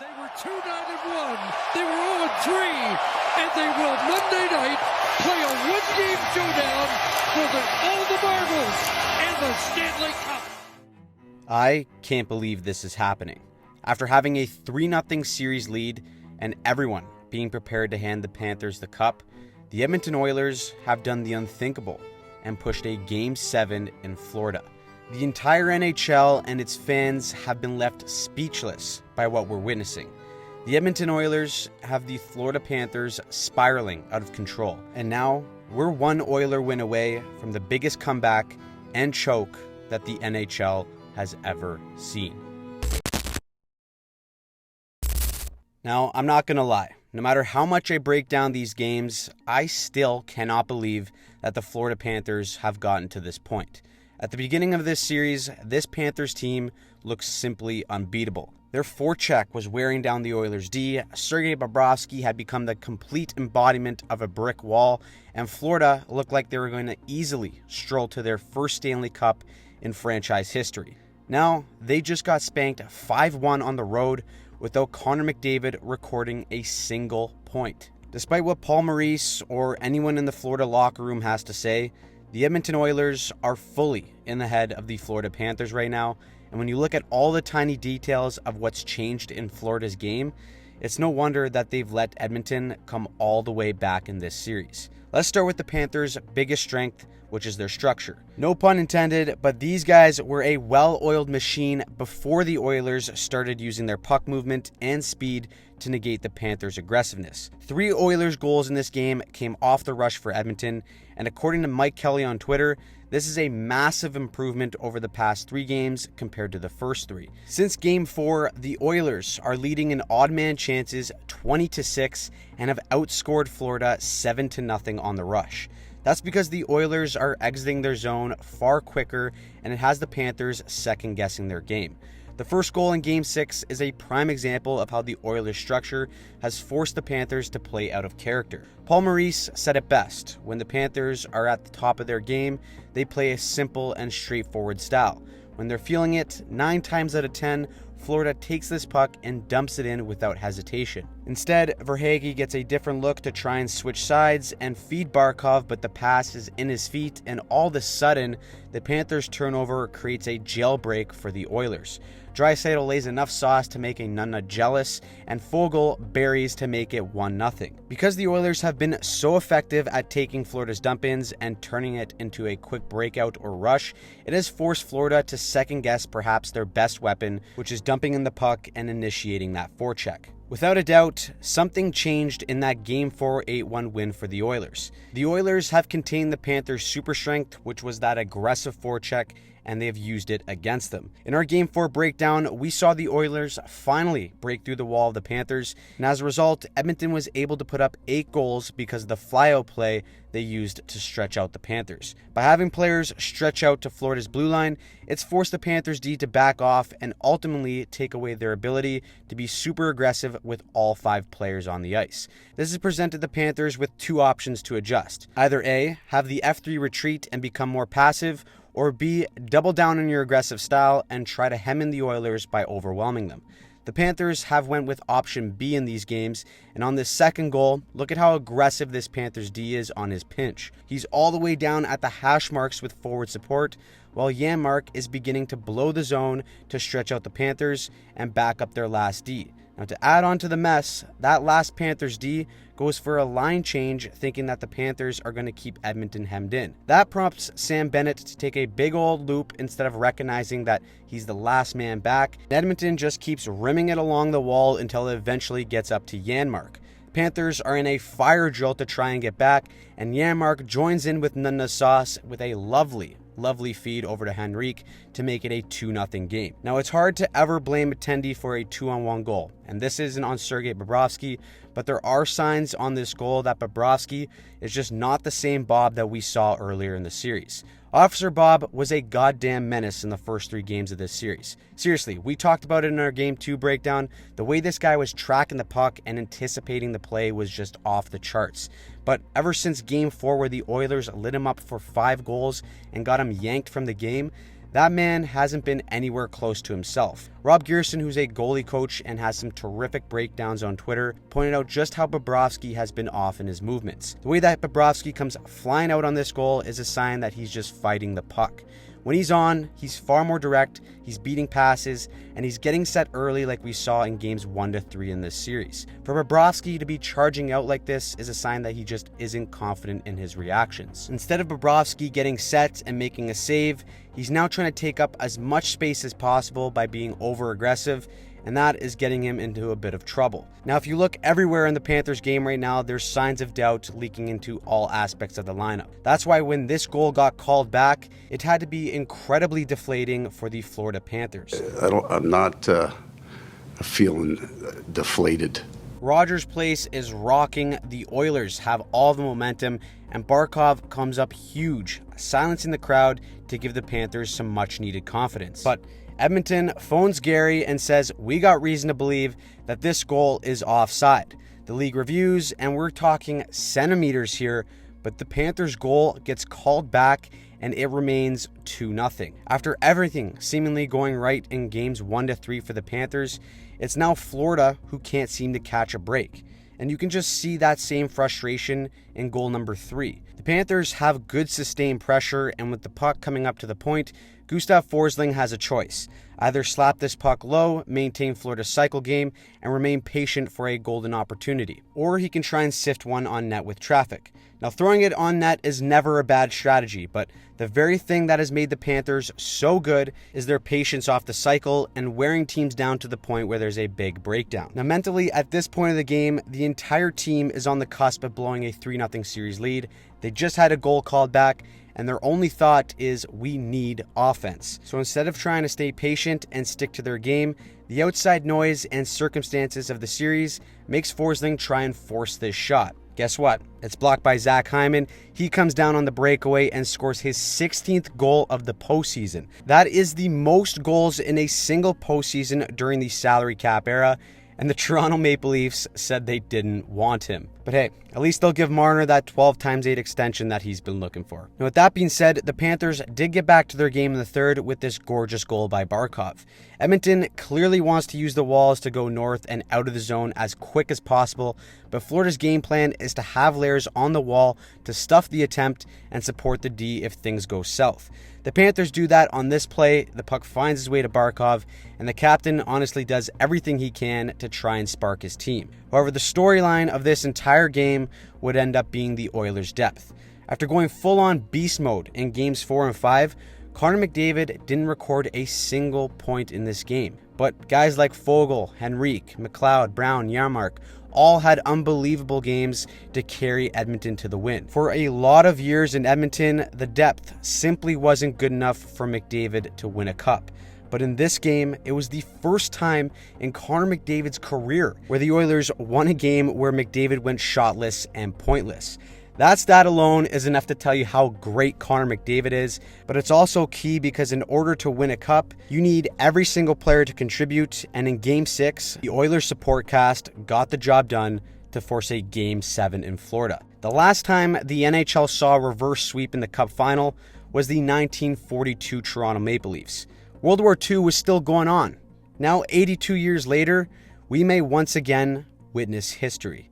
They were 2-9-1. They were 0-3, and they will Monday night play a one-game showdown for all the marbles and the Stanley Cup. I can't believe this is happening. After having a 3-0 series lead and everyone being prepared to hand the Panthers the cup, the Edmonton Oilers have done the unthinkable and pushed a Game 7 in Florida. The entire NHL and its fans have been left speechless by what we're witnessing. The Edmonton Oilers have the Florida Panthers spiraling out of control, and now we're one Oiler win away from the biggest comeback and choke that the NHL has ever seen. Now, I'm not going to lie. No matter how much I break down these games, I still cannot believe that the Florida Panthers have gotten to this point. At the beginning of this series, this Panthers team looks simply unbeatable. Their forecheck was wearing down the Oilers' D, Sergei Bobrovsky had become the complete embodiment of a brick wall, and Florida looked like they were going to easily stroll to their first Stanley Cup in franchise history. Now, they just got spanked 5-1 on the road without Connor McDavid recording a single point. Despite what Paul Maurice or anyone in the Florida locker room has to say, the Edmonton Oilers are fully in the head of the Florida Panthers right now, and when you look at all the tiny details of what's changed in Florida's game, it's no wonder that they've let Edmonton come all the way back in this series. Let's start with the Panthers' biggest strength, which is their structure. No pun intended, but these guys were a well-oiled machine before the Oilers started using their puck movement and speed to negate the Panthers' aggressiveness. 3 Oilers goals in this game came off the rush for Edmonton, and according to Mike Kelly on Twitter, this is a massive improvement over the past 3 games compared to the first 3. Since Game 4, the Oilers are leading in odd man chances 20-6 and have outscored Florida 7-0 on the rush. That's because the Oilers are exiting their zone far quicker, and it has the Panthers second-guessing their game. The first goal in Game 6 is a prime example of how the Oilers' structure has forced the Panthers to play out of character. Paul Maurice said it best: when the Panthers are at the top of their game, they play a simple and straightforward style. When they're feeling it, 9 times out of 10, Florida takes this puck and dumps it in without hesitation. Instead, Verhaeghe gets a different look to try and switch sides and feed Barkov, but the pass is in his feet, and all of a sudden, the Panthers' turnover creates a jailbreak for the Oilers. Draisaitl lays enough sauce to make a Nunna jealous, and Foegele buries to make it 1-0. Because the Oilers have been so effective at taking Florida's dump-ins and turning it into a quick breakout or rush, it has forced Florida to second-guess perhaps their best weapon, which is dumping in the puck and initiating that forecheck. Without a doubt, something changed in that Game 4 8-1 win for the Oilers. The Oilers have contained the Panthers' super strength, which was that aggressive forecheck, and they have used it against them. In our Game 4 breakdown, we saw the Oilers finally break through the wall of the Panthers, and as a result, Edmonton was able to put up 8 goals because of the flyout play they used to stretch out the Panthers. By having players stretch out to Florida's blue line, it's forced the Panthers D to back off and ultimately take away their ability to be super aggressive with all 5 players on the ice. This has presented the Panthers with 2 options to adjust. Either A, have the F3 retreat and become more passive, or B, double down on your aggressive style and try to hem in the Oilers by overwhelming them. The Panthers have went with option B in these games, and on this second goal, look at how aggressive this Panthers D is on his pinch. He's all the way down at the hash marks with forward support, while Janmark is beginning to blow the zone to stretch out the Panthers and back up their last D. Now, to add on to the mess, that last Panthers D goes for a line change, thinking that the Panthers are going to keep Edmonton hemmed in. That prompts Sam Bennett to take a big old loop instead of recognizing that he's the last man back. Edmonton just keeps rimming it along the wall until it eventually gets up to Janmark. Panthers are in a fire drill to try and get back, and Janmark joins in with Nunna sauce with a lovely feed over to Henrique to make it a 2-0 game. Now, it's hard to ever blame Tendi for a 2-on-1 goal, and this isn't on Sergei Bobrovsky, but there are signs on this goal that Bobrovsky is just not the same Bob that we saw earlier in the series. Officer Bob was a goddamn menace in the first 3 games of this series. Seriously, we talked about it in our Game 2 breakdown. The way this guy was tracking the puck and anticipating the play was just off the charts. But ever since Game 4, where the Oilers lit him up for 5 goals and got him yanked from the game, That man hasn't been anywhere close to himself. Rob Gearson, who's a goalie coach and has some terrific breakdowns on Twitter, pointed out just how Bobrovsky has been off in his movements. The way that Bobrovsky comes flying out on this goal is a sign that he's just fighting the puck. When he's on, he's far more direct, he's beating passes, and he's getting set early like we saw in games 1-3 in this series. For Bobrovsky to be charging out like this is a sign that he just isn't confident in his reactions. Instead of Bobrovsky getting set and making a save, he's now trying to take up as much space as possible by being over-aggressive, and that is getting him into a bit of trouble. Now, if you look everywhere in the Panthers game right now, there's signs of doubt leaking into all aspects of the lineup. That's why when this goal got called back, it had to be incredibly deflating for the Florida Panthers. I'm not feeling deflated. Rogers Place is rocking. The Oilers have all the momentum, and Barkov comes up huge, silencing the crowd to give the Panthers some much-needed confidence. But Edmonton phones Gary and says, "We got reason to believe that this goal is offside." The league reviews, and we're talking centimeters here, but the Panthers' goal gets called back and it remains 2-0. After everything seemingly going right in games 1-3 for the Panthers, it's now Florida who can't seem to catch a break. And you can just see that same frustration in goal number 3. The Panthers have good sustained pressure, and with the puck coming up to the point, Gustav Forsling has a choice. Either slap this puck low, maintain Florida's cycle game, and remain patient for a golden opportunity. Or he can try and sift one on net with traffic. Now, throwing it on net is never a bad strategy, but the very thing that has made the Panthers so good is their patience off the cycle and wearing teams down to the point where there's a big breakdown. Now, mentally, at this point of the game, the entire team is on the cusp of blowing a 3-0 series lead. They just had a goal called back, and their only thought is, we need offense. So instead of trying to stay patient and stick to their game, the outside noise and circumstances of the series makes Forsling try and force this shot. Guess what? It's blocked by Zach Hyman. He comes down on the breakaway and scores his 16th goal of the postseason. That is the most goals in a single postseason during the salary cap era, and the Toronto Maple Leafs said they didn't want him. But hey, at least they'll give Marner that 12x8 extension that he's been looking for. Now, with that being said, the Panthers did get back to their game in the third with this gorgeous goal by Barkov. Edmonton clearly wants to use the walls to go north and out of the zone as quick as possible, but Florida's game plan is to have layers on the wall to stuff the attempt and support the D if things go south. The Panthers do that on this play. The puck finds its way to Barkov, and the captain honestly does everything he can to try and spark his team. However, the storyline of this entire game would end up being the Oilers' depth. After going full-on beast mode in games 4 and 5, Connor McDavid didn't record a single point in this game. But guys like Foegele, Henrique, McLeod, Brown, Yarmark all had unbelievable games to carry Edmonton to the win. For a lot of years in Edmonton, the depth simply wasn't good enough for McDavid to win a cup. But in this game, it was the first time in Connor McDavid's career where the Oilers won a game where McDavid went shotless and pointless. That stat alone is enough to tell you how great Connor McDavid is, but it's also key because in order to win a cup, you need every single player to contribute, and in Game 6, the Oilers support cast got the job done to force a Game 7 in Florida. The last time the NHL saw a reverse sweep in the Cup final was the 1942 Toronto Maple Leafs. World War II was still going on. Now, 82 years later, we may once again witness history.